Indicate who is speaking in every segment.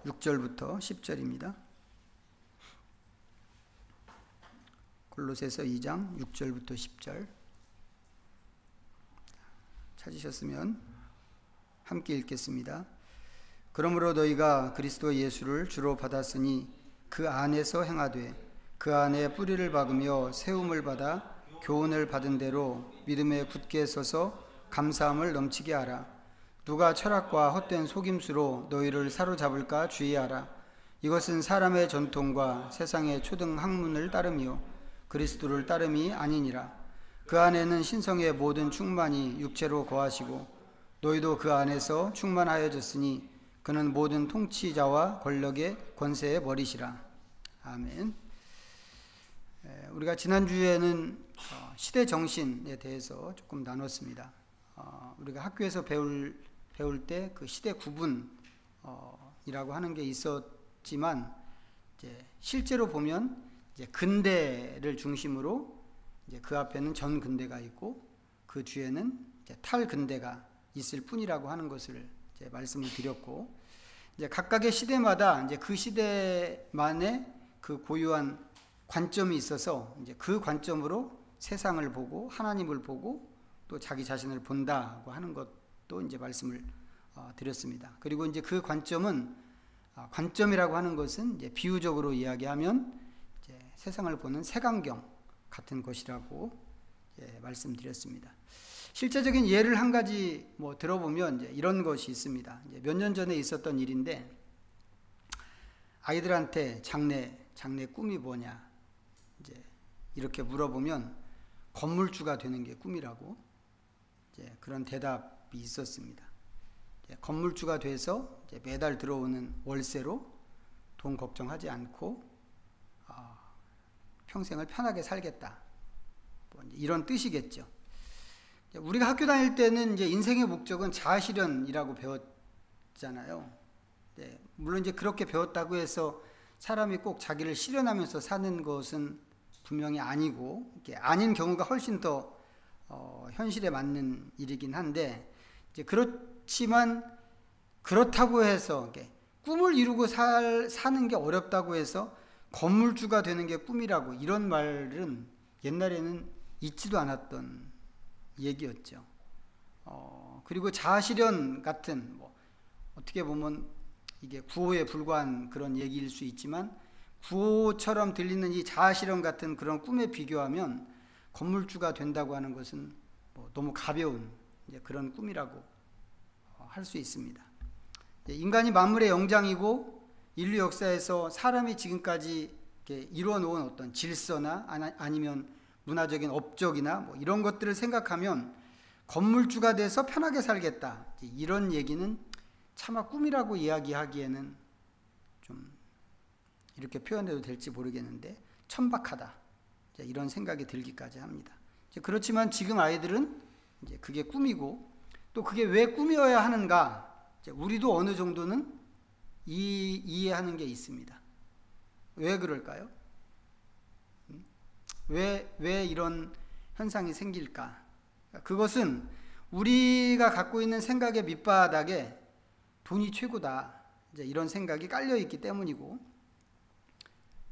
Speaker 1: 6절부터 10절입니다. 골로새서 2장 6절부터 10절. 찾으셨으면 함께 읽겠습니다. 그러므로 너희가 그리스도 예수를 주로 받았으니 그 안에서 행하되 그 안에 뿌리를 박으며 세움을 받아 교훈을 받은 대로 믿음에 굳게 서서 감사함을 넘치게 하라. 누가 철학과 헛된 속임수로 너희를 사로잡을까 주의하라. 이것은 사람의 전통과 세상의 초등 학문을 따름이요 그리스도를 따름이 아니니라. 그 안에는 신성의 모든 충만이 육체로 거하시고 너희도 그 안에서 충만하여졌으니 그는 모든 통치자와 권력의 권세의 머리시라. 아멘. 우리가 지난주에는 시대 정신에 대해서 조금 나눴습니다. 우리가 학교에서 배울 때 그 시대 구분이라고 하는 게 있었지만 이제 실제로 보면 이제 근대를 중심으로 이제 그 앞에는 전 근대가 있고 그 뒤에는 이제 탈 근대가 있을 뿐이라고 하는 것을 이제 말씀을 드렸고, 이제 각각의 시대마다 이제 그 시대만의 그 고유한 관점이 있어서 이제 그 관점으로 세상을 보고 하나님을 보고 또 자기 자신을 본다고 하는 것도 이제 말씀을 드렸습니다. 그리고 이제 그 관점은 관점이라고 하는 것은 이제 비유적으로 이야기하면 이제 세상을 보는 색안경 같은 것이라고 말씀드렸습니다. 실제적인 예를 한 가지 들어보면 이제 이런 것이 있습니다. 이제 몇 년 전에 있었던 일인데, 아이들한테 장래 꿈이 뭐냐 이제 이렇게 물어보면 건물주가 되는 게 꿈이라고 이제 그런 대답이 있었습니다. 이제 건물주가 돼서 이제 매달 들어오는 월세로 돈 걱정하지 않고 평생을 편하게 살겠다, 이런 뜻이겠죠. 우리가 학교 다닐 때는 이제 인생의 목적은 자아실현이라고 배웠잖아요. 물론 이제 그렇게 배웠다고 해서 사람이 꼭 자기를 실현하면서 사는 것은 분명히 아니고, 이게 아닌 경우가 훨씬 더 현실에 맞는 일이긴 한데, 이제 그렇지만 그렇다고 해서 꿈을 이루고 사는 게 어렵다고 해서 건물주가 되는 게 꿈이라고, 이런 말은 옛날에는 있지도 않았던 얘기였죠. 그리고 자아실현 같은 어떻게 보면 이게 구호에 불과한 그런 얘기일 수 있지만, 구호처럼 들리는 이 자아실현 같은 그런 꿈에 비교하면 건물주가 된다고 하는 것은 너무 가벼운 그런 꿈이라고 할 수 있습니다. 인간이 만물의 영장이고 인류 역사에서 사람이 지금까지 이루어 놓은 어떤 질서나 아니면 문화적인 업적이나 이런 것들을 생각하면 건물주가 돼서 편하게 살겠다, 이런 얘기는 차마 꿈이라고 이야기하기에는 좀 이렇게 표현해도 될지 모르겠는데 천박하다, 이런 생각이 들기까지 합니다. 그렇지만 지금 아이들은 이제 그게 꿈이고, 또 그게 왜 꿈이어야 하는가, 우리도 어느 정도는 이해하는 게 있습니다. 왜 그럴까요? 왜 이런 현상이 생길까? 그것은 우리가 갖고 있는 생각의 밑바닥에 돈이 최고다, 이런 생각이 깔려 있기 때문이고,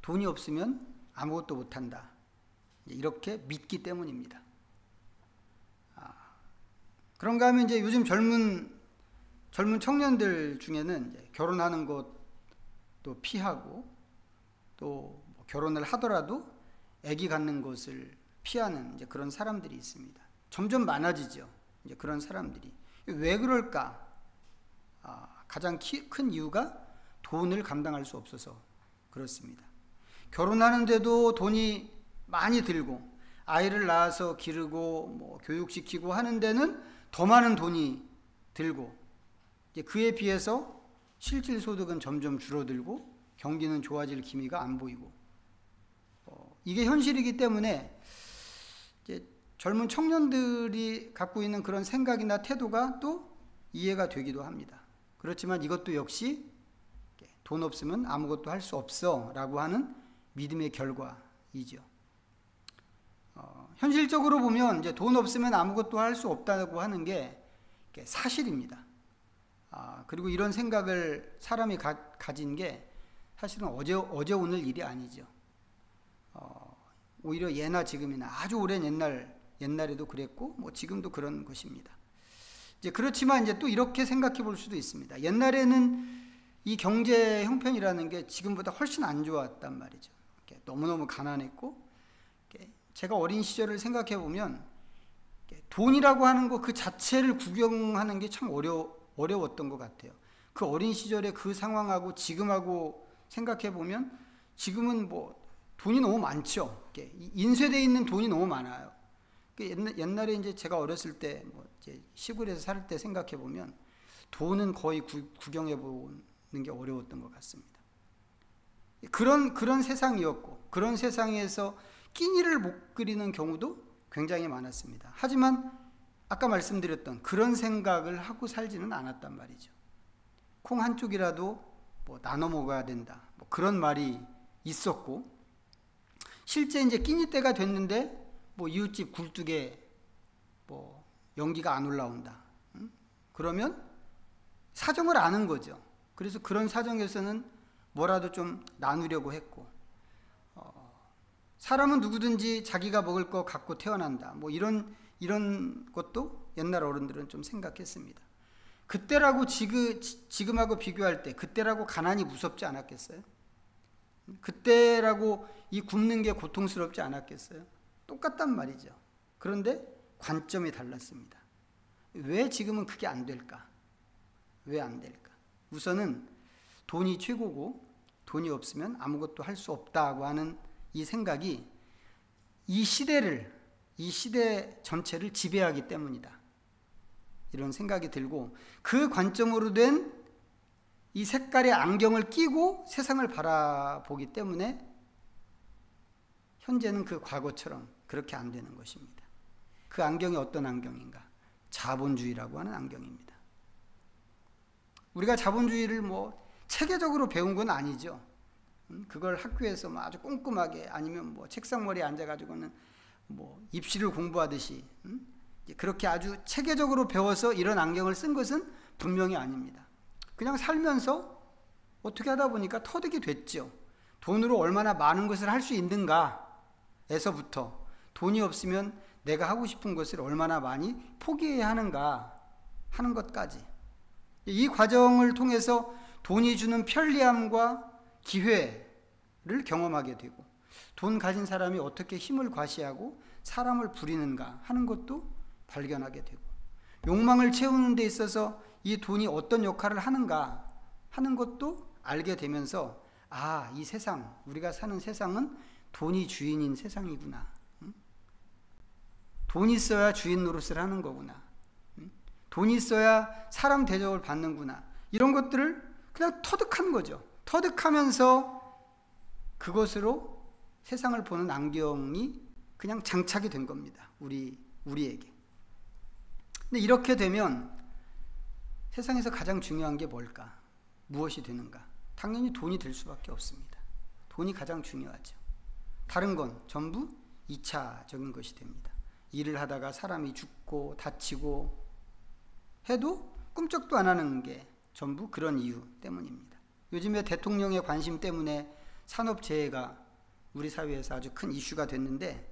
Speaker 1: 돈이 없으면 아무것도 못한다, 이렇게 믿기 때문입니다. 그런가 하면 이제 요즘 젊은 청년들 중에는 이제 결혼하는 것도 피하고, 또 결혼을 하더라도 아기 갖는 것을 피하는 이제 그런 사람들이 있습니다. 점점 많아지죠, 이제 그런 사람들이. 왜 그럴까? 가장 큰 이유가 돈을 감당할 수 없어서 그렇습니다. 결혼하는데도 돈이 많이 들고, 아이를 낳아서 기르고 교육시키고 하는 데는 더 많은 돈이 들고, 이제 그에 비해서 실질 소득은 점점 줄어들고 경기는 좋아질 기미가 안 보이고, 이게 현실이기 때문에 이제 젊은 청년들이 갖고 있는 그런 생각이나 태도가 또 이해가 되기도 합니다. 그렇지만 이것도 역시 돈 없으면 아무것도 할 수 없어 라고 하는 믿음의 결과이죠. 현실적으로 보면 이제 돈 없으면 아무것도 할 수 없다고 하는 게 사실입니다. 그리고 이런 생각을 사람이 가진 게 사실은 어제 오늘 일이 아니죠. 오히려 예나 지금이나 아주 오랜 옛날에도 그랬고 뭐 지금도 그런 것입니다. 이제 그렇지만 이제 또 이렇게 생각해 볼 수도 있습니다. 옛날에는 이 경제 형편이라는 게 지금보다 훨씬 안 좋았단 말이죠. 너무너무 가난했고, 제가 어린 시절을 생각해 보면 돈이라고 하는 것 그 자체를 구경하는 게 참 어려웠던 것 같아요. 그 어린 시절의 그 상황하고 지금하고 생각해 보면 지금은 뭐 돈이 너무 많죠. 인쇄되어 있는 돈이 너무 많아요. 옛날에 이제 제가 어렸을 때 뭐 이제 시골에서 살 때 생각해 보면 돈은 거의 구경해 보는 게 어려웠던 것 같습니다. 그런 세상이었고, 그런 세상에서 끼니를 못 그리는 경우도 굉장히 많았습니다. 하지만 아까 말씀드렸던 그런 생각을 하고 살지는 않았단 말이죠. 콩 한 쪽이라도 뭐 나눠 먹어야 된다, 뭐 그런 말이 있었고, 실제 이제 끼니 때가 됐는데 뭐 이웃집 굴뚝에 뭐 연기가 안 올라온다, 그러면 사정을 아는 거죠. 그래서 그런 사정에서는 뭐라도 좀 나누려고 했고, 사람은 누구든지 자기가 먹을 거 갖고 태어난다, 뭐 이런 것도 옛날 어른들은 좀 생각했습니다. 그때라고 지금하고 비교할 때 그때라고 가난이 무섭지 않았겠어요? 그때라고 이 굶는 게 고통스럽지 않았겠어요? 똑같단 말이죠. 그런데 관점이 달랐습니다. 왜 지금은 그게 안 될까? 왜 안 될까? 우선은 돈이 최고고 돈이 없으면 아무것도 할 수 없다고 하는 이 생각이 이 시대 전체를 지배하기 때문이다, 이런 생각이 들고, 그 관점으로 된 이 색깔의 안경을 끼고 세상을 바라보기 때문에 현재는 그 과거처럼 그렇게 안 되는 것입니다. 그 안경이 어떤 안경인가? 자본주의라고 하는 안경입니다. 우리가 자본주의를 뭐 체계적으로 배운 건 아니죠. 그걸 학교에서 뭐 아주 꼼꼼하게, 아니면 뭐 책상머리에 앉아가지고는 뭐 입시를 공부하듯이 그렇게 아주 체계적으로 배워서 이런 안경을 쓴 것은 분명히 아닙니다. 그냥 살면서 어떻게 하다 보니까 터득이 됐죠. 돈으로 얼마나 많은 것을 할 수 있는가에서부터 돈이 없으면 내가 하고 싶은 것을 얼마나 많이 포기해야 하는가 하는 것까지, 이 과정을 통해서 돈이 주는 편리함과 기회를 경험하게 되고, 돈 가진 사람이 어떻게 힘을 과시하고 사람을 부리는가 하는 것도 발견하게 되고, 욕망을 채우는 데 있어서 이 돈이 어떤 역할을 하는가 하는 것도 알게 되면서, 이 세상, 우리가 사는 세상은 돈이 주인인 세상이구나, 돈이 있어야 주인 노릇을 하는 거구나, 돈이 있어야 사람 대접을 받는구나, 이런 것들을 그냥 터득한 거죠. 터득하면서 그것으로 세상을 보는 안경이 그냥 장착이 된 겁니다, 우리에게. 근데 이렇게 되면 세상에서 가장 중요한 게 뭘까? 무엇이 되는가? 당연히 돈이 될 수밖에 없습니다. 돈이 가장 중요하죠. 다른 건 전부 2차적인 것이 됩니다. 일을 하다가 사람이 죽고 다치고 해도 꿈쩍도 안 하는 게 전부 그런 이유 때문입니다. 요즘에 대통령의 관심 때문에 산업재해가 우리 사회에서 아주 큰 이슈가 됐는데,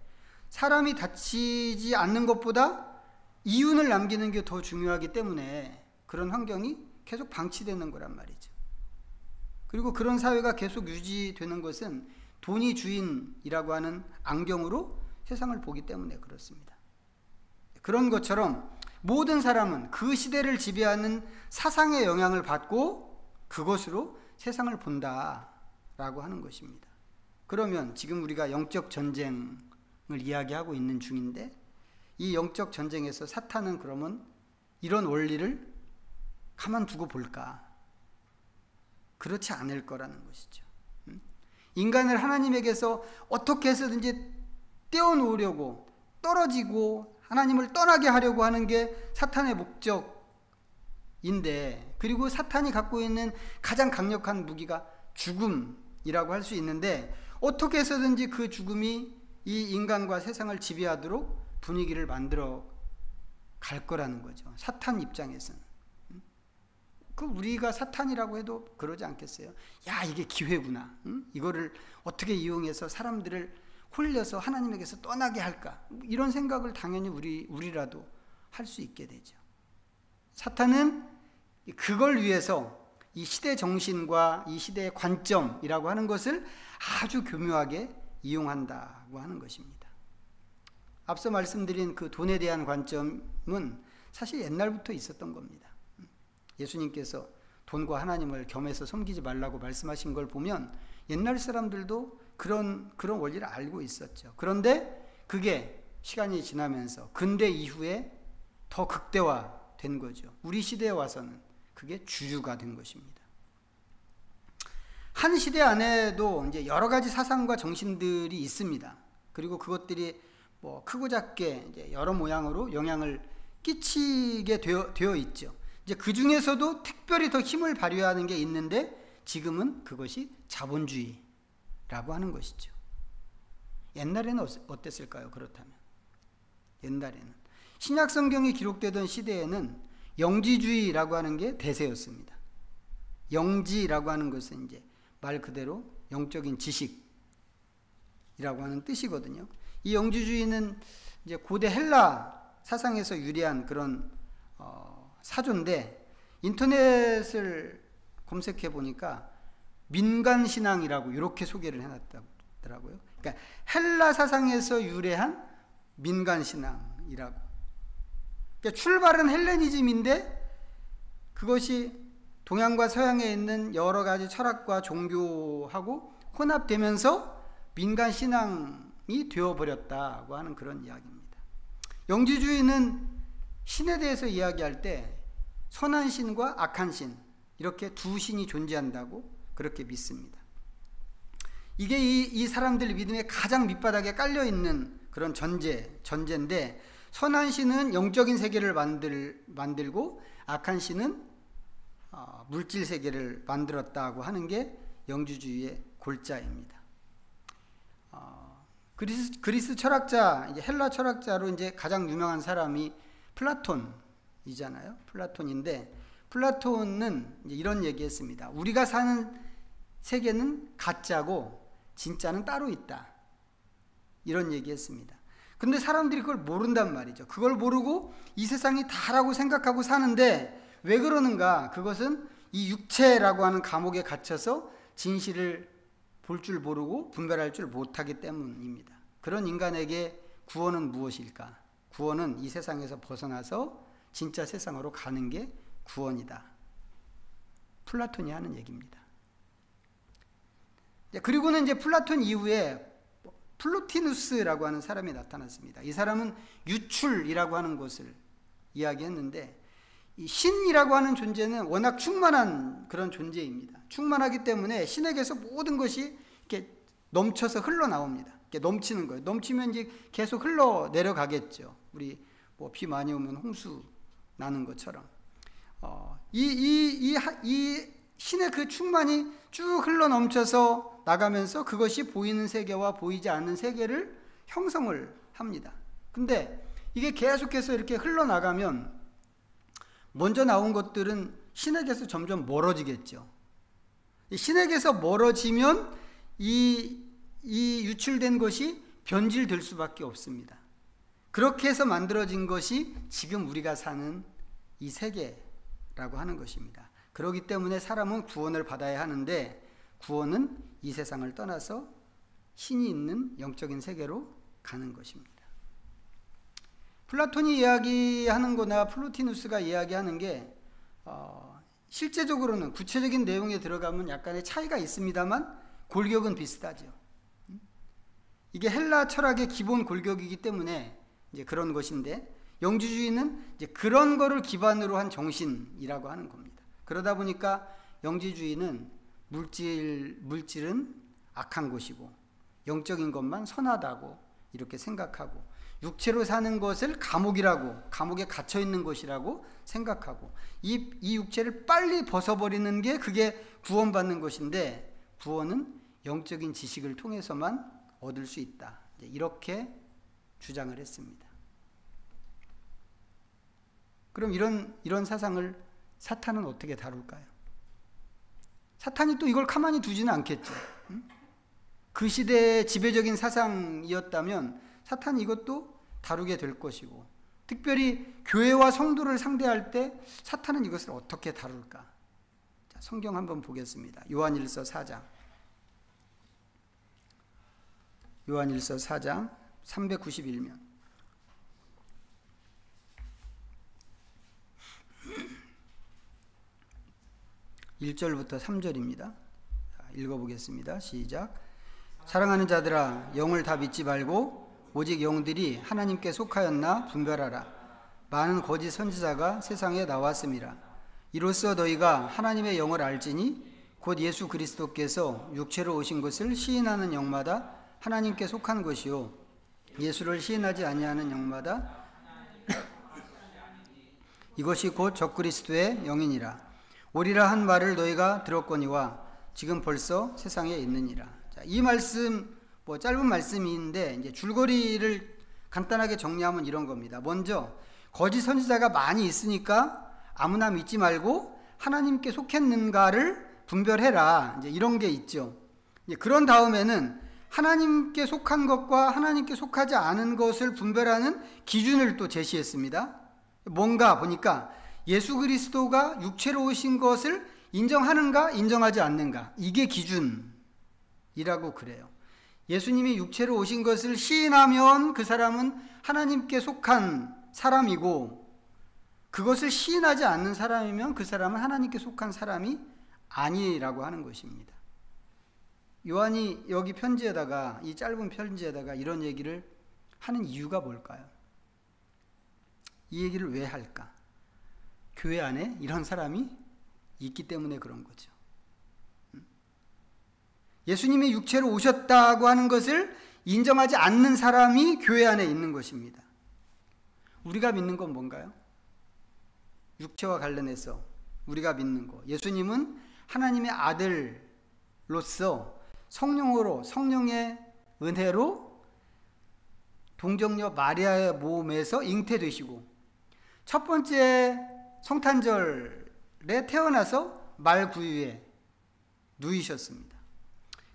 Speaker 1: 사람이 다치지 않는 것보다 이윤을 남기는 게 더 중요하기 때문에 그런 환경이 계속 방치되는 거란 말이죠. 그리고 그런 사회가 계속 유지되는 것은 돈이 주인이라고 하는 안경으로 세상을 보기 때문에 그렇습니다. 그런 것처럼 모든 사람은 그 시대를 지배하는 사상의 영향을 받고 그것으로 세상을 본다라고 하는 것입니다. 그러면 지금 우리가 영적 전쟁을 이야기하고 있는 중인데, 이 영적 전쟁에서 사탄은 그러면 이런 원리를 가만두고 볼까? 그렇지 않을 거라는 것이죠. 인간을 하나님에게서 어떻게 해서든지 떼어놓으려고, 떨어지고 하나님을 떠나게 하려고 하는 게 사탄의 목적인데, 그리고 사탄이 갖고 있는 가장 강력한 무기가 죽음이라고 할 수 있는데, 어떻게 해서든지 그 죽음이 이 인간과 세상을 지배하도록 분위기를 만들어 갈 거라는 거죠, 사탄 입장에서는. 그 우리가 사탄이라고 해도 그러지 않겠어요? 야, 이게 기회구나. 응? 이거를 어떻게 이용해서 사람들을 홀려서 하나님에게서 떠나게 할까? 이런 생각을 당연히 우리라도 할 수 있게 되죠. 사탄은 그걸 위해서 이 시대 정신과 이 시대의 관점이라고 하는 것을 아주 교묘하게 이용한다고 하는 것입니다. 앞서 말씀드린 그 돈에 대한 관점은 사실 옛날부터 있었던 겁니다. 예수님께서 돈과 하나님을 겸해서 섬기지 말라고 말씀하신 걸 보면 옛날 사람들도 그런 원리를 알고 있었죠. 그런데 그게 시간이 지나면서 근대 이후에 더 극대화된 거죠. 우리 시대에 와서는 그게 주류가 된 것입니다. 한 시대 안에도 이제 여러 가지 사상과 정신들이 있습니다. 그리고 그것들이 뭐 크고 작게 이제 여러 모양으로 영향을 끼치게 되어 있죠. 이제 그 중에서도 특별히 더 힘을 발휘하는 게 있는데 지금은 그것이 자본주의라고 하는 것이죠. 옛날에는 어땠을까요? 그렇다면 옛날에는 신약 성경이 기록되던 시대에는 영지주의라고 하는 게 대세였습니다. 영지라고 하는 것은 이제 말 그대로 영적인 지식이라고 하는 뜻이거든요. 이 영지주의는 이제 고대 헬라 사상에서 유래한 그런 사조인데 인터넷을 검색해 보니까 민간신앙이라고 이렇게 소개를 해놨더라고요. 그러니까 헬라 사상에서 유래한 민간신앙이라고. 그러니까 출발은 헬레니즘인데 그것이 동양과 서양에 있는 여러 가지 철학과 종교하고 혼합되면서 민간신앙이 되어버렸다고 하는 그런 이야기입니다. 영지주의는 신에 대해서 이야기할 때 선한 신과 악한 신 이렇게 두 신이 존재한다고 그렇게 믿습니다. 이게 이 사람들 믿음의 가장 밑바닥에 깔려있는 그런 전제인데 선한 신은 영적인 세계를 만들고 악한 신은 물질 세계를 만들었다고 하는 게 영지주의의 골자입니다. 그리스 철학자, 이제 헬라 철학자로 이제 가장 유명한 사람이 플라톤이잖아요. 플라톤인데 플라톤은 이제 이런 얘기했습니다. 우리가 사는 세계는 가짜고 진짜는 따로 있다. 이런 얘기했습니다. 근데 사람들이 그걸 모른단 말이죠. 그걸 모르고 이 세상이 다라고 생각하고 사는데 왜 그러는가? 그것은 이 육체라고 하는 감옥에 갇혀서 진실을 볼 줄 모르고 분별할 줄 못하기 때문입니다. 그런 인간에게 구원은 무엇일까? 구원은 이 세상에서 벗어나서 진짜 세상으로 가는 게 구원이다. 플라톤이 하는 얘기입니다. 그리고는 이제 플라톤 이후에 플로티누스라고 하는 사람이 나타났습니다. 이 사람은 유출이라고 하는 것을 이야기했는데 이 신이라고 하는 존재는 워낙 충만한 그런 존재입니다. 충만하기 때문에 신에게서 모든 것이 이렇게 넘쳐서 흘러나옵니다. 이렇게 넘치는 거예요. 넘치면 이제 계속 흘러 내려가겠죠. 우리 뭐 비 많이 오면 홍수 나는 것처럼 이 신의 그 충만이 쭉 흘러 넘쳐서 나가면서 그것이 보이는 세계와 보이지 않는 세계를 형성을 합니다. 근데 이게 계속해서 이렇게 흘러나가면 먼저 나온 것들은 신에게서 점점 멀어지겠죠. 신에게서 멀어지면 이 유출된 것이 변질될 수밖에 없습니다. 그렇게 해서 만들어진 것이 지금 우리가 사는 이 세계라고 하는 것입니다. 그렇기 때문에 사람은 구원을 받아야 하는데 구원은 이 세상을 떠나서 신이 있는 영적인 세계로 가는 것입니다. 플라톤이 이야기하는 거나 플로티누스가 이야기하는 게 실제적으로는 구체적인 내용에 들어가면 약간의 차이가 있습니다만 골격은 비슷하죠. 이게 헬라 철학의 기본 골격이기 때문에 이제 그런 것인데 영지주의는 이제 그런 거를 기반으로 한 정신이라고 하는 겁니다. 그러다 보니까 영지주의는 물질은 악한 것이고 영적인 것만 선하다고 이렇게 생각하고 육체로 사는 것을 감옥에 갇혀 있는 것이라고 생각하고 이 육체를 빨리 벗어버리는 게 그게 구원받는 것인데 구원은 영적인 지식을 통해서만 얻을 수 있다. 이렇게 주장을 했습니다. 그럼 이런 사상을 사탄은 어떻게 다룰까요? 사탄이 또 이걸 가만히 두지는 않겠죠. 그 시대의 지배적인 사상이었다면 사탄이 이것도 다루게 될 것이고, 특별히 교회와 성도를 상대할 때 사탄은 이것을 어떻게 다룰까? 자, 성경 한번 보겠습니다. 요한일서 4장. 요한일서 4장 391면. 1절부터 3절입니다. 읽어보겠습니다. 시작. 사랑하는 자들아, 영을 다 믿지 말고 오직 영들이 하나님께 속하였나 분별하라. 많은 거짓 선지자가 세상에 나왔음이라. 이로써 너희가 하나님의 영을 알지니 곧 예수 그리스도께서 육체로 오신 것을 시인하는 영마다 하나님께 속한 것이요 예수를 시인하지 아니하는 영마다 이것이 곧 적그리스도의 영이니라. 오리라 한 말을 너희가 들었거니와 지금 벌써 세상에 있느니라. 자, 이 말씀 짧은 말씀인데 이제 줄거리를 간단하게 정리하면 이런 겁니다. 먼저 거짓 선지자가 많이 있으니까 아무나 믿지 말고 하나님께 속했는가를 분별해라. 이제 이런 게 있죠. 이제 그런 다음에는 하나님께 속한 것과 하나님께 속하지 않은 것을 분별하는 기준을 또 제시했습니다. 뭔가 보니까 예수 그리스도가 육체로 오신 것을 인정하는가 인정하지 않는가, 이게 기준이라고 그래요. 예수님이 육체로 오신 것을 시인하면 그 사람은 하나님께 속한 사람이고, 그것을 시인하지 않는 사람이면 그 사람은 하나님께 속한 사람이 아니라고 하는 것입니다. 요한이 여기 편지에다가, 이 짧은 편지에다가 이런 얘기를 하는 이유가 뭘까요? 이 얘기를 왜 할까? 교회 안에 이런 사람이 있기 때문에 그런 거죠. 예수님이 육체로 오셨다고 하는 것을 인정하지 않는 사람이 교회 안에 있는 것입니다. 우리가 믿는 건 뭔가요? 육체와 관련해서 우리가 믿는 거, 예수님은 하나님의 아들로서 성령으로, 성령의 은혜로 동정녀 마리아의 몸에서 잉태되시고, 첫 번째 성탄절에 태어나서 말구유에 누이셨습니다.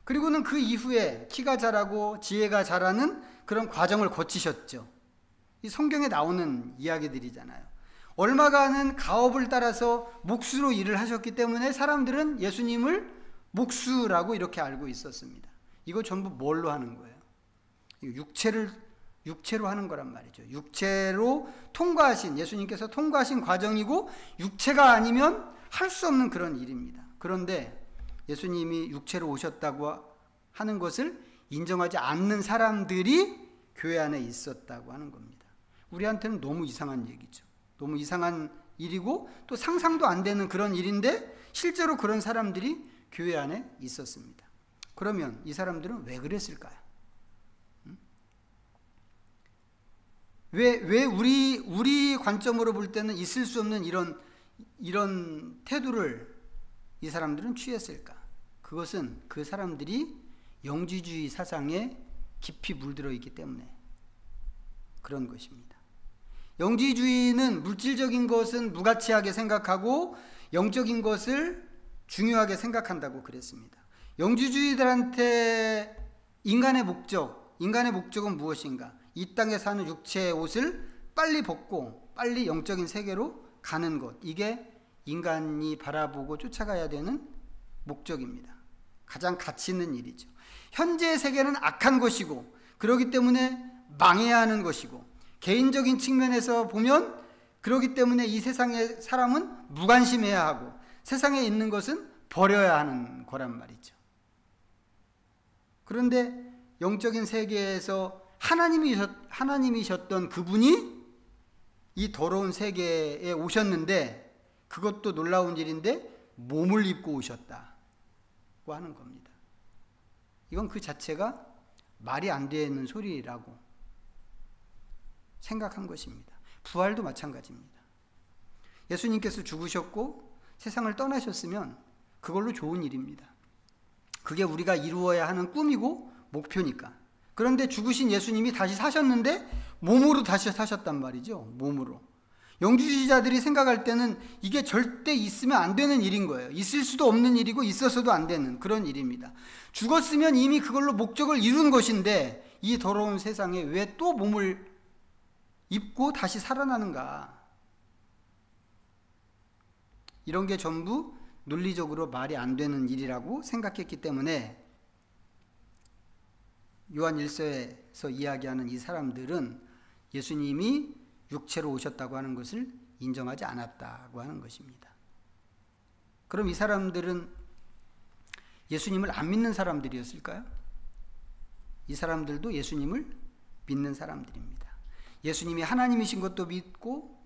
Speaker 1: 그리고는 그 이후에 키가 자라고 지혜가 자라는 그런 과정을 거치셨죠. 이 성경에 나오는 이야기들이잖아요. 얼마간은 가업을 따라서 목수로 일을 하셨기 때문에 사람들은 예수님을 목수라고 이렇게 알고 있었습니다. 이거 전부 뭘로 하는 거예요? 육체로 하는 거란 말이죠. 육체로 통과하신, 예수님께서 통과하신 과정이고, 육체가 아니면 할 수 없는 그런 일입니다. 그런데 예수님이 육체로 오셨다고 하는 것을 인정하지 않는 사람들이 교회 안에 있었다고 하는 겁니다. 우리한테는 너무 이상한 얘기죠. 너무 이상한 일이고 또 상상도 안 되는 그런 일인데 실제로 그런 사람들이 교회 안에 있었습니다. 그러면 이 사람들은 왜 그랬을까요? 왜 우리 관점으로 볼 때는 있을 수 없는 이런 태도를 이 사람들은 취했을까? 그것은 그 사람들이 영지주의 사상에 깊이 물들어 있기 때문에 그런 것입니다. 영지주의는 물질적인 것은 무가치하게 생각하고 영적인 것을 중요하게 생각한다고 그랬습니다. 영지주의들한테 인간의 목적은 무엇인가? 이 땅에 사는 육체의 옷을 빨리 벗고 빨리 영적인 세계로 가는 것, 이게 인간이 바라보고 쫓아가야 되는 목적입니다. 가장 가치 있는 일이죠. 현재의 세계는 악한 것이고 그렇기 때문에 망해야 하는 것이고, 개인적인 측면에서 보면 그렇기 때문에 이 세상의 사람은 무관심해야 하고 세상에 있는 것은 버려야 하는 거란 말이죠. 그런데 영적인 세계에서 하나님이셨던 그분이 이 더러운 세계에 오셨는데, 그것도 놀라운 일인데 몸을 입고 오셨다고 하는 겁니다. 이건 그 자체가 말이 안 되는 소리라고 생각한 것입니다. 부활도 마찬가지입니다. 예수님께서 죽으셨고 세상을 떠나셨으면 그걸로 좋은 일입니다. 그게 우리가 이루어야 하는 꿈이고 목표니까. 그런데 죽으신 예수님이 다시 사셨는데 몸으로 다시 사셨단 말이죠. 몸으로. 영주주의자들이 생각할 때는 이게 절대 있으면 안 되는 일인 거예요. 있을 수도 없는 일이고 있어서도 안 되는 그런 일입니다. 죽었으면 이미 그걸로 목적을 이룬 것인데 이 더러운 세상에 왜 또 몸을 입고 다시 살아나는가? 이런 게 전부 논리적으로 말이 안 되는 일이라고 생각했기 때문에 요한 1서에서 이야기하는 이 사람들은 예수님이 육체로 오셨다고 하는 것을 인정하지 않았다고 하는 것입니다. 그럼 이 사람들은 예수님을 안 믿는 사람들이었을까요? 이 사람들도 예수님을 믿는 사람들입니다. 예수님이 하나님이신 것도 믿고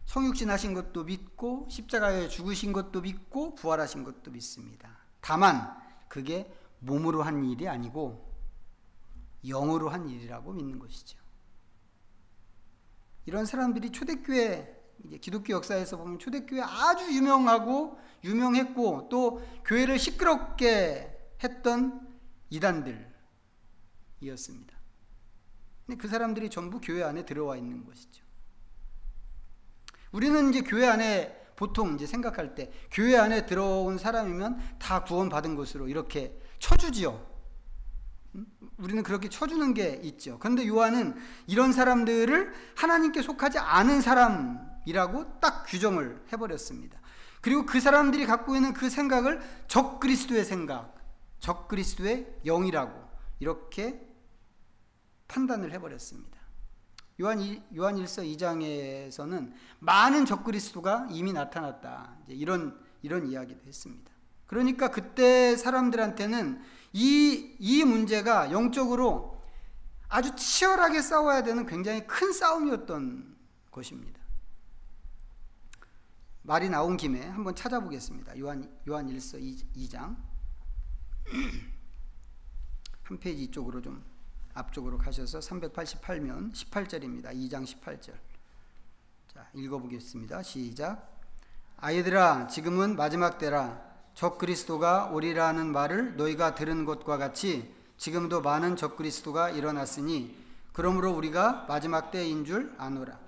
Speaker 1: 성육신 하신 것도 믿고 십자가에 죽으신 것도 믿고 부활하신 것도 믿습니다. 다만 그게 몸으로 한 일이 아니고 영으로 한 일이라고 믿는 것이죠. 이런 사람들이 초대교회, 기독교 역사에서 보면 초대교회 아주 유명했고 또 교회를 시끄럽게 했던 이단들이었습니다. 근데 그 사람들이 전부 교회 안에 들어와 있는 것이죠. 우리는 이제 교회 안에 보통 이제 생각할 때 교회 안에 들어온 사람이면 다 구원받은 것으로 이렇게 쳐주지요. 우리는 그렇게 쳐주는 게 있죠. 그런데 요한은 이런 사람들을 하나님께 속하지 않은 사람이라고 딱 규정을 해버렸습니다. 그리고 그 사람들이 갖고 있는 그 생각을 적그리스도의 생각, 적그리스도의 영이라고 이렇게 판단을 해버렸습니다. 요한 1서 2장에서는 많은 적그리스도가 이미 나타났다, 이런 이야기도 했습니다. 그러니까 그때 사람들한테는 이 문제가 영적으로 아주 치열하게 싸워야 되는 굉장히 큰 싸움이었던 것입니다. 말이 나온 김에 한번 찾아보겠습니다. 요한 1서 2장 한 페이지 이쪽으로 좀 앞쪽으로 가셔서 388면 18절입니다. 2장 18절. 자, 읽어보겠습니다. 시작. 아이들아, 지금은 마지막 때라. 적그리스도가 오리라 하는 말을 너희가 들은 것과 같이 지금도 많은 적그리스도가 일어났으니 그러므로 우리가 마지막 때인 줄 아노라.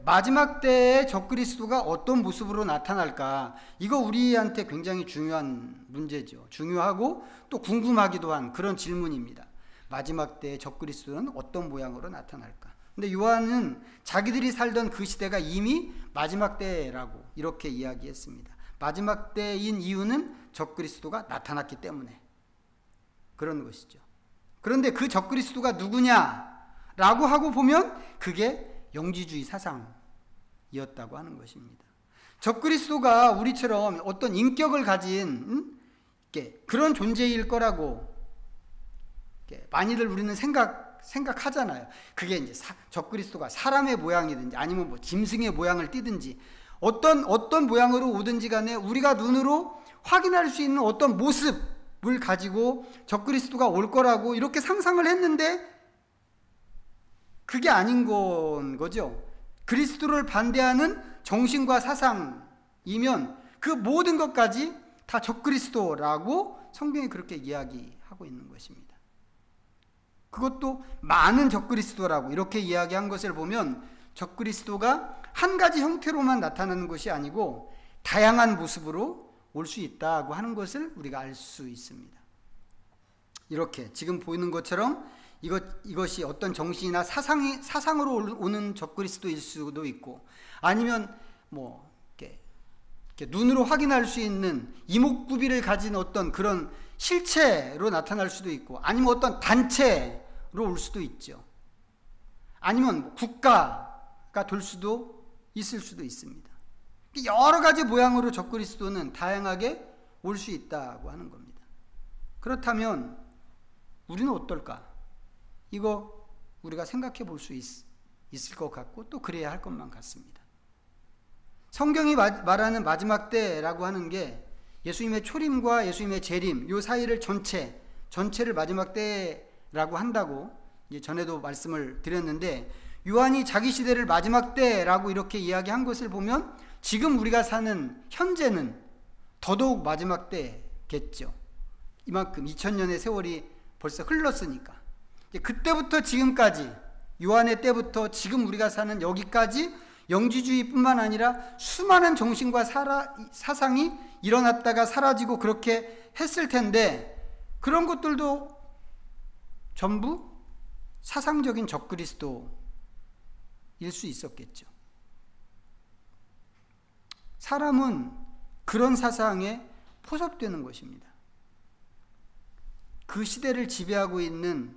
Speaker 1: 마지막 때의 적그리스도가 어떤 모습으로 나타날까? 이거 우리한테 굉장히 중요한 문제죠. 중요하고 또 궁금하기도 한 그런 질문입니다. 마지막 때의 적그리스도는 어떤 모양으로 나타날까? 근데 요한은 자기들이 살던 그 시대가 이미 마지막 때라고 이렇게 이야기했습니다. 마지막 때인 이유는 적그리스도가 나타났기 때문에 그런 것이죠. 그런데 그 적그리스도가 누구냐라고 하고 보면 그게 영지주의 사상이었다고 하는 것입니다. 적그리스도가 우리처럼 어떤 인격을 가진 그런 존재일 거라고 많이들 우리는 생각하잖아요. 그게 이제 적그리스도가 사람의 모양이든지 아니면 뭐 짐승의 모양을 띠든지 어떤 모양으로 오든지 간에 우리가 눈으로 확인할 수 있는 어떤 모습을 가지고 적그리스도가 올 거라고 이렇게 상상을 했는데 그게 아닌 거죠. 그리스도를 반대하는 정신과 사상이면 그 모든 것까지 다 적그리스도라고 성경이 그렇게 이야기하고 있는 것입니다. 그것도 많은 적그리스도라고 이렇게 이야기한 것을 보면 적그리스도가 한 가지 형태로만 나타나는 것이 아니고 다양한 모습으로 올 수 있다고 하는 것을 우리가 알 수 있습니다. 이렇게 지금 보이는 것처럼 이것이 어떤 정신이나 사상으로 오는 적그리스도일 수도 있고 아니면 이렇게 눈으로 확인할 수 있는 이목구비를 가진 어떤 그런 실체로 나타날 수도 있고 아니면 어떤 단체로 올 수도 있죠. 아니면 국가가 될 수도 있을 수도 있습니다. 여러 가지 모양으로 적그리스도는 다양하게 올 수 있다고 하는 겁니다. 그렇다면 우리는 어떨까? 이거 우리가 생각해 볼 수 있을 것 같고 또 그래야 할 것만 같습니다. 성경이 말하는 마지막 때라고 하는 게 예수님의 초림과 예수님의 재림 요 사이를 전체를 마지막 때라고 한다고 전에도 말씀을 드렸는데 요한이 자기 시대를 마지막 때라고 이렇게 이야기한 것을 보면 지금 우리가 사는 현재는 더더욱 마지막 때겠죠. 이만큼 2000년의 세월이 벌써 흘렀으니까 그때부터 지금까지 요한의 때부터 지금 우리가 사는 여기까지 영지주의뿐만 아니라 수많은 정신과 사상이 일어났다가 사라지고 그렇게 했을 텐데, 그런 것들도 전부 사상적인 적그리스도일 수 있었겠죠. 사람은 그런 사상에 포섭되는 것입니다. 그 시대를 지배하고 있는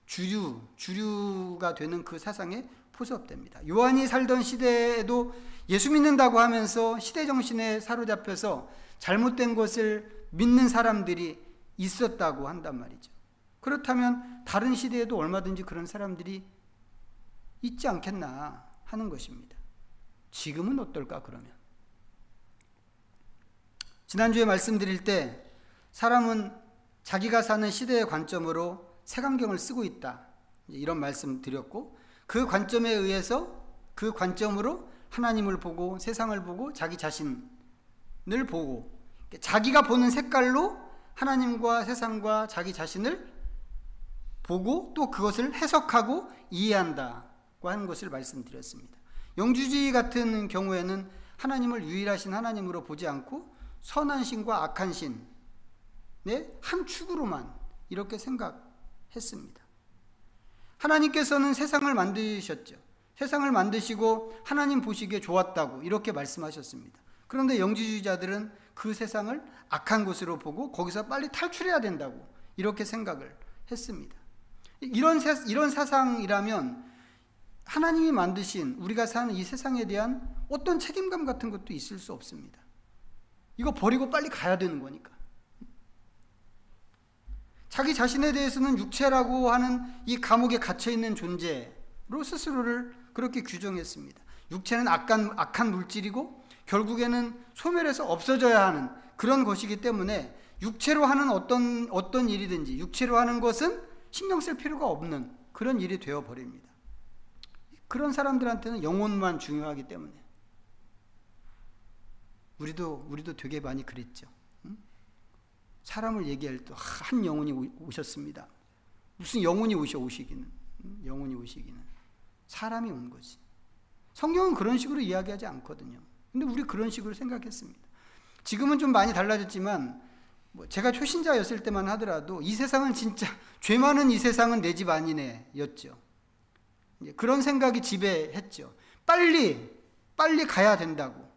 Speaker 1: 주류가 되는 그 사상에 포섭됩니다. 요한이 살던 시대에도 예수 믿는다고 하면서 시대 정신에 사로잡혀서 잘못된 것을 믿는 사람들이 있었다고 한단 말이죠. 그렇다면 다른 시대에도 얼마든지 그런 사람들이 있지 않겠나 하는 것입니다. 지금은 어떨까 그러면? 지난주에 말씀드릴 때 사람은 자기가 사는 시대의 관점으로 색안경을 쓰고 있다, 이런 말씀 드렸고, 그 관점에 의해서 그 관점으로 하나님을 보고 세상을 보고 자기 자신을 보고, 자기가 보는 색깔로 하나님과 세상과 자기 자신을 보고 또 그것을 해석하고 이해한다고 하는 것을 말씀드렸습니다. 영주주의 같은 경우에는 하나님을 유일하신 하나님으로 보지 않고 선한 신과 악한 신의 한 축으로만 이렇게 생각했습니다. 하나님께서는 세상을 만드셨죠. 세상을 만드시고 하나님 보시기에 좋았다고 이렇게 말씀하셨습니다. 그런데 영지주의자들은 그 세상을 악한 것으로 보고 거기서 빨리 탈출해야 된다고 이렇게 생각을 했습니다. 이런 사상이라면 하나님이 만드신 우리가 사는 이 세상에 대한 어떤 책임감 같은 것도 있을 수 없습니다. 이거 버리고 빨리 가야 되는 거니까. 자기 자신에 대해서는 육체라고 하는 이 감옥에 갇혀있는 존재로 스스로를 그렇게 규정했습니다. 육체는 악한 물질이고 결국에는 소멸해서 없어져야 하는 그런 것이기 때문에 육체로 하는 어떤 일이든지 육체로 하는 것은 신경 쓸 필요가 없는 그런 일이 되어버립니다. 그런 사람들한테는 영혼만 중요하기 때문에 우리도 되게 많이 그랬죠. 사람을 얘기할 때 한 영혼이 오셨습니다. 무슨 영혼이 오시기는 영혼이 오시기는 사람이 온 거지. 성경은 그런 식으로 이야기하지 않거든요. 근데 우리 그런 식으로 생각했습니다. 지금은 좀 많이 달라졌지만 제가 초신자였을 때만 하더라도 이 세상은 진짜 죄 많은 이 세상은 내 집 아니네 였죠. 그런 생각이 지배했죠. 빨리 가야 된다고.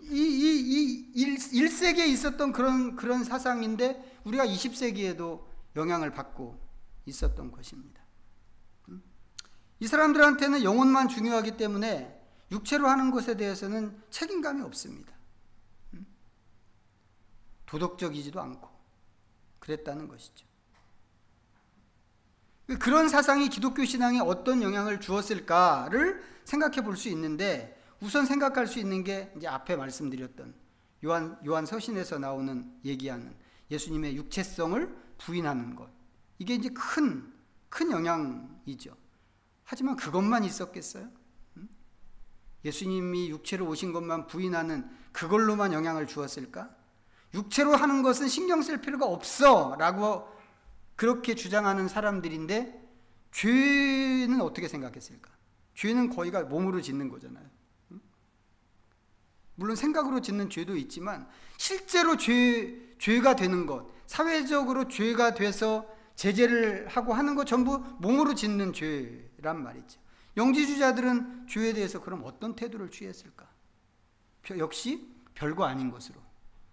Speaker 1: 이 1세기에 있었던 그런 사상인데 우리가 20세기에도 영향을 받고 있었던 것입니다. 이 사람들한테는 영혼만 중요하기 때문에 육체로 하는 것에 대해서는 책임감이 없습니다. 도덕적이지도 않고 그랬다는 것이죠. 그런 사상이 기독교 신앙에 어떤 영향을 주었을까를 생각해 볼 수 있는데, 우선 생각할 수 있는 게 이제 앞에 말씀드렸던 요한 서신에서 나오는 얘기하는 예수님의 육체성을 부인하는 것. 이게 이제 큰 영향이죠. 하지만 그것만 있었겠어요? 예수님이 육체로 오신 것만 부인하는 그걸로만 영향을 주었을까? 육체로 하는 것은 신경 쓸 필요가 없어 라고 그렇게 주장하는 사람들인데, 죄는 어떻게 생각했을까? 죄는 거의가 몸으로 짓는 거잖아요. 물론 생각으로 짓는 죄도 있지만 실제로 죄가 되는 것, 사회적으로 죄가 돼서 제재를 하고 하는 것 전부 몸으로 짓는 죄란 말이죠. 영지주의자들은 죄에 대해서 그럼 어떤 태도를 취했을까? 역시 별거 아닌 것으로,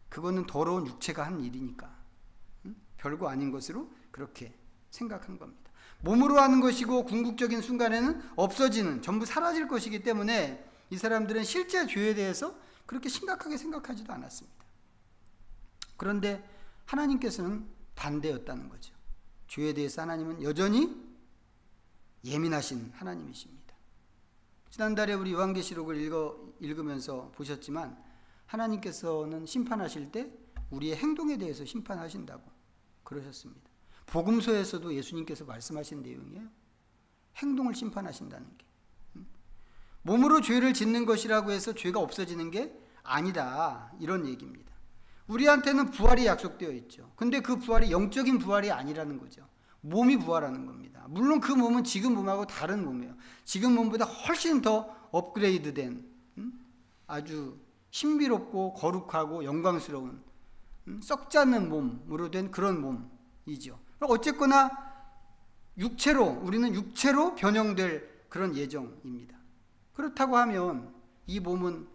Speaker 1: 그거는 더러운 육체가 한 일이니까 별거 아닌 것으로 그렇게 생각한 겁니다. 몸으로 하는 것이고 궁극적인 순간에는 없어지는, 전부 사라질 것이기 때문에 이 사람들은 실제 죄에 대해서 그렇게 심각하게 생각하지도 않았습니다. 그런데 하나님께서는 반대였다는 거죠. 죄에 대해서 하나님은 여전히 예민하신 하나님이십니다. 지난달에 우리 요한계시록을 읽으면서 보셨지만 하나님께서는 심판하실 때 우리의 행동에 대해서 심판하신다고 그러셨습니다. 복음서에서도 예수님께서 말씀하신 내용이에요. 행동을 심판하신다는 게. 몸으로 죄를 짓는 것이라고 해서 죄가 없어지는 게 아니다, 이런 얘기입니다. 우리한테는 부활이 약속되어 있죠. 근데 그 부활이 영적인 부활이 아니라는 거죠. 몸이 부활하는 겁니다. 물론 그 몸은 지금 몸하고 다른 몸이에요. 지금 몸보다 훨씬 더 업그레이드된 아주 신비롭고 거룩하고 영광스러운 썩지 않는 몸으로 된 그런 몸이죠. 어쨌거나 우리는 육체로 변형될 그런 예정입니다. 그렇다고 하면 이 몸은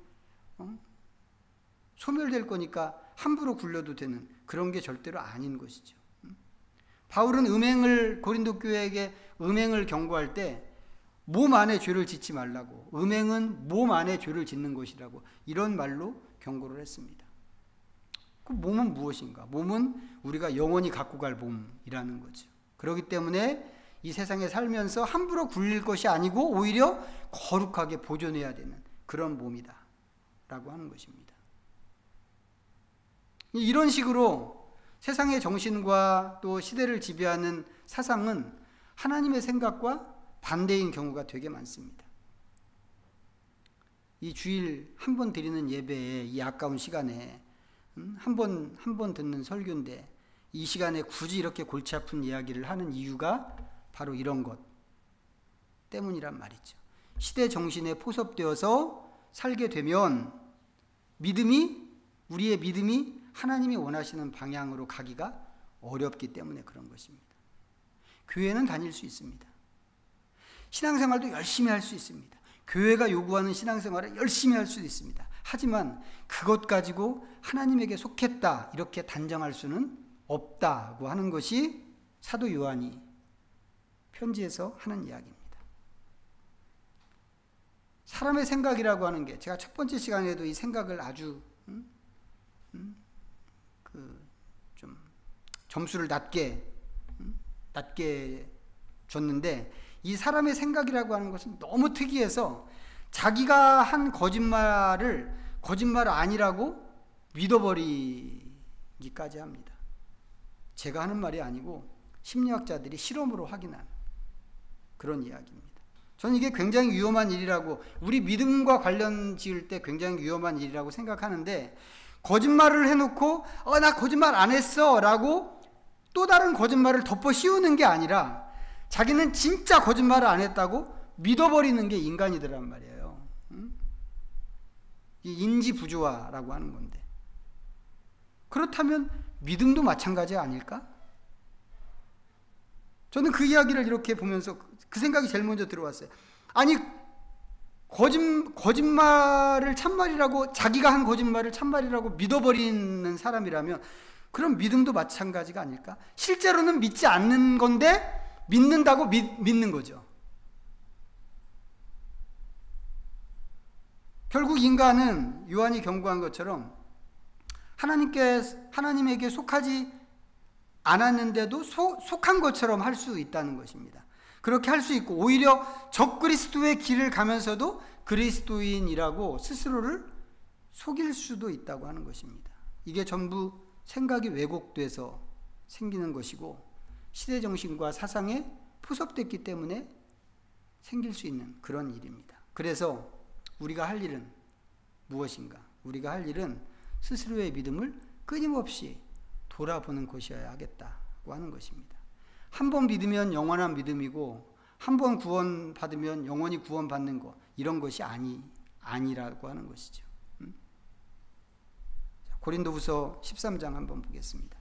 Speaker 1: 소멸될 거니까 함부로 굴려도 되는 그런 게 절대로 아닌 것이죠. 바울은 고린도 교회에게 음행을 경고할 때 몸 안에 죄를 짓지 말라고, 음행은 몸 안에 죄를 짓는 것이라고 이런 말로 경고를 했습니다. 그 몸은 무엇인가? 몸은 우리가 영원히 갖고 갈 몸이라는 거죠. 그렇기 때문에 이 세상에 살면서 함부로 굴릴 것이 아니고 오히려 거룩하게 보존해야 되는 그런 몸이다 라고 하는 것입니다. 이런 식으로 세상의 정신과 또 시대를 지배하는 사상은 하나님의 생각과 반대인 경우가 되게 많습니다. 이 주일 한 번 드리는 예배에 이 아까운 시간에 한 번 듣는 설교인데 이 시간에 굳이 이렇게 골치 아픈 이야기를 하는 이유가 바로 이런 것 때문이란 말이죠. 시대 정신에 포섭되어서 살게 되면 우리의 믿음이 하나님이 원하시는 방향으로 가기가 어렵기 때문에 그런 것입니다. 교회는 다닐 수 있습니다. 신앙생활도 열심히 할 수 있습니다. 교회가 요구하는 신앙생활을 열심히 할 수도 있습니다. 하지만 그것 가지고 하나님에게 속했다 이렇게 단정할 수는 없다고 하는 것이 사도 요한이 편지에서 하는 이야기입니다. 사람의 생각이라고 하는 게 제가 첫 번째 시간에도 이 생각을 아주 좀 점수를 낮게 줬는데 이 사람의 생각이라고 하는 것은 너무 특이해서 자기가 한 거짓말 아니라고 믿어버리기까지 합니다. 제가 하는 말이 아니고 심리학자들이 실험으로 확인한 그런 이야기입니다. 저는 이게 굉장히 위험한 일이라고, 우리 믿음과 관련 지을 때 굉장히 위험한 일이라고 생각하는데, 거짓말을 해놓고 나 거짓말 안 했어 라고 또 다른 거짓말을 덮어 씌우는 게 아니라 자기는 진짜 거짓말을 안 했다고 믿어버리는 게 인간이더란 말이에요. 이 인지부조화라고 하는 건데, 그렇다면 믿음도 마찬가지 아닐까? 저는 그 이야기를 이렇게 보면서 그 생각이 제일 먼저 들어왔어요. 아니, 거짓말을 참말이라고, 자기가 한 거짓말을 참말이라고 믿어버리는 사람이라면 그럼 믿음도 마찬가지가 아닐까? 실제로는 믿지 않는 건데 믿는다고 믿는 거죠. 결국 인간은 요한이 경고한 것처럼 하나님에게 속하지 않았는데도 속한 것처럼 할 수 있다는 것입니다. 그렇게 할 수 있고, 오히려 적그리스도의 길을 가면서도 그리스도인이라고 스스로를 속일 수도 있다고 하는 것입니다. 이게 전부 생각이 왜곡돼서 생기는 것이고 시대정신과 사상에 포섭됐기 때문에 생길 수 있는 그런 일입니다. 그래서 우리가 할 일은 무엇인가? 우리가 할 일은 스스로의 믿음을 끊임없이 돌아보는 것이어야 하겠다고 하는 것입니다. 한 번 믿으면 영원한 믿음이고 한 번 구원받으면 영원히 구원받는 것, 이런 것이 아니라고 하는 것이죠. 고린도후서 13장 한번 보겠습니다.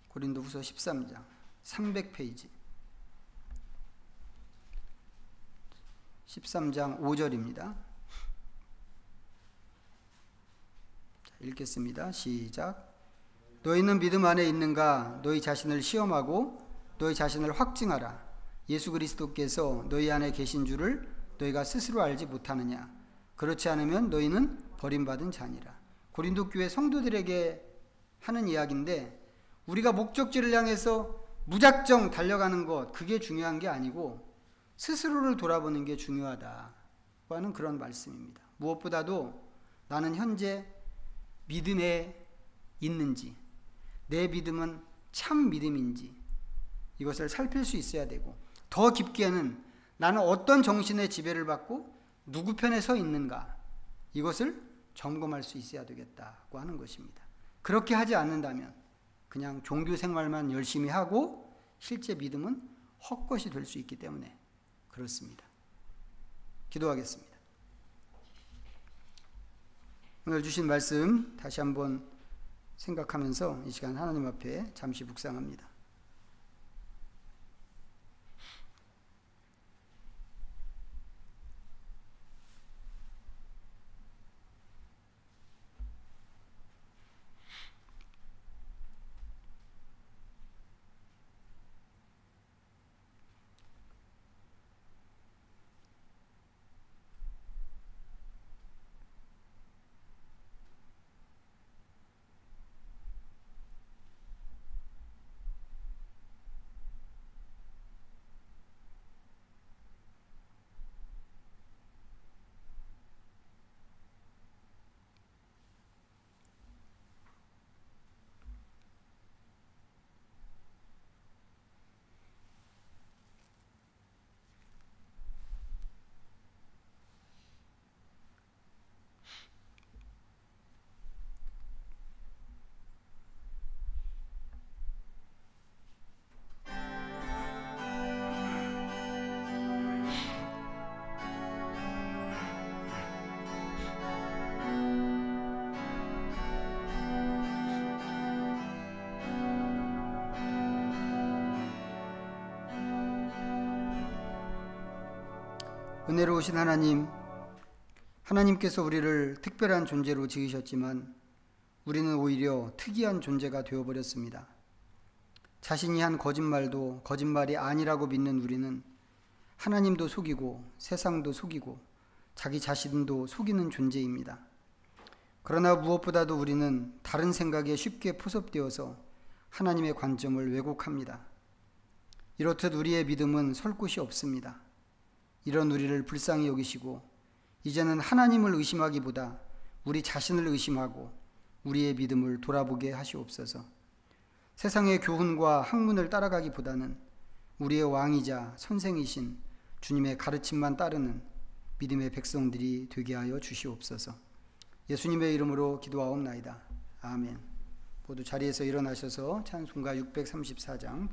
Speaker 1: 고린도후서 13장 300페이지 13장 5절입니다. 읽겠습니다. 시작. 너희는 믿음 안에 있는가? 너희 자신을 시험하고 너희 자신을 확증하라. 예수 그리스도께서 너희 안에 계신 줄을 너희가 스스로 알지 못하느냐? 그렇지 않으면 너희는 버림받은 자니라. 고린도 교회 성도들에게 하는 이야기인데, 우리가 목적지를 향해서 무작정 달려가는 것, 그게 중요한 게 아니고 스스로를 돌아보는 게 중요하다고 하는 그런 말씀입니다. 무엇보다도 나는 현재 믿음에 있는지, 내 믿음은 참 믿음인지 이것을 살필 수 있어야 되고, 더 깊게는 나는 어떤 정신의 지배를 받고 누구 편에 서 있는가, 이것을 점검할 수 있어야 되겠다고 하는 것입니다. 그렇게 하지 않는다면 그냥 종교 생활만 열심히 하고 실제 믿음은 헛것이 될 수 있기 때문에 그렇습니다. 기도하겠습니다. 오늘 주신 말씀 다시 한번 생각하면서 이 시간 하나님 앞에 잠시 묵상합니다. 은혜로우신 하나님, 하나님께서 우리를 특별한 존재로 지으셨지만 우리는 오히려 특이한 존재가 되어버렸습니다. 자신이 한 거짓말도 거짓말이 아니라고 믿는 우리는 하나님도 속이고 세상도 속이고 자기 자신도 속이는 존재입니다. 그러나 무엇보다도 우리는 다른 생각에 쉽게 포섭되어서 하나님의 관점을 왜곡합니다. 이렇듯 우리의 믿음은 설 곳이 없습니다. 이런 우리를 불쌍히 여기시고 이제는 하나님을 의심하기보다 우리 자신을 의심하고 우리의 믿음을 돌아보게 하시옵소서. 세상의 교훈과 학문을 따라가기보다는 우리의 왕이자 선생이신 주님의 가르침만 따르는 믿음의 백성들이 되게 하여 주시옵소서. 예수님의 이름으로 기도하옵나이다. 아멘. 모두 자리에서 일어나셔서 찬송가 634장